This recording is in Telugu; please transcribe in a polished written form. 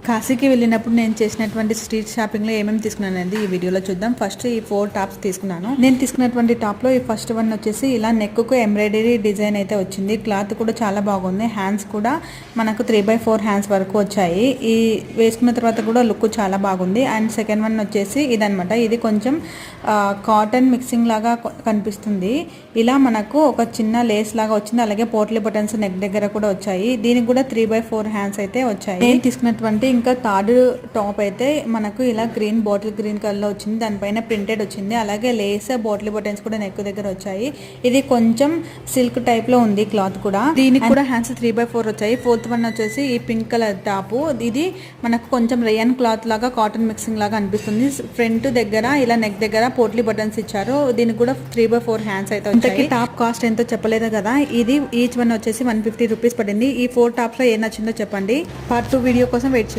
కాశీకి వెళ్ళినప్పుడు నేను చేసినటువంటి స్ట్రీట్ షాపింగ్లో ఏమేమి తీసుకున్నానండి ఈ వీడియోలో చూద్దాం. ఫస్ట్ ఈ 4 టాప్స్ తీసుకున్నాను. నేను తీసుకున్నటువంటి టాప్లో ఈ ఫస్ట్ వన్ వచ్చేసి ఇలా నెక్కు ఎంబ్రాయిడరీ డిజైన్ అయితే వచ్చింది. క్లాత్ కూడా చాలా బాగుంది. హ్యాండ్స్ కూడా మనకు 3/4 హ్యాండ్స్ వరకు వచ్చాయి. ఈ వేసుకున్న తర్వాత కూడా లుక్ చాలా బాగుంది. అండ్ సెకండ్ వన్ వచ్చేసి ఇదనమాట. ఇది కొంచెం కాటన్ మిక్సింగ్ లాగా కనిపిస్తుంది. ఇలా మనకు ఒక చిన్న లేస్ లాగా వచ్చింది. అలాగే పోట్లీ బటన్స్ నెక్ దగ్గర కూడా వచ్చాయి. దీనికి కూడా 3/4 హ్యాండ్స్ అయితే వచ్చాయి. నేను తీసుకున్నటువంటి ఇంకా థర్డ్ టాప్ అయితే మనకు ఇలా బాటిల్ గ్రీన్ కలర్ లో వచ్చింది. దానిపైన ప్రింటెడ్ వచ్చింది. అలాగే లేస్ బాటిల్ బటన్స్ కూడా నెక్ దగ్గర వచ్చాయి. ఇది కొంచెం సిల్క్ టైప్ లో ఉంది క్లాత్ కూడా. దీనికి కూడా హ్యాండ్స్ 3/4 వచ్చాయి. ఫోర్త్ వన్ వచ్చేసి ఈ పింక్ కలర్ టాప్. ఇది మనకు కొంచెం రేయన్ క్లాత్ లాగా కాటన్ మిక్సింగ్ లాగా అనిపిస్తుంది. ఫ్రంట్ దగ్గర ఇలా నెక్ దగ్గర పోట్లీ బటన్స్ ఇచ్చారు. దీనికి కూడా 3/4 హ్యాండ్స్ అయితే వచ్చాయి. టాప్ కాస్ట్ ఎంతో చెప్పలేదు కదా. ఇది ఈచ్ వన్ వచ్చేసి 150 రూపీస్ పడింది. ఈ 4 టాప్స్ లో ఏ నచ్చిందో చెప్పండి. పార్ట్ 2 వీడియో కోసం వెయిట్ చేయండి.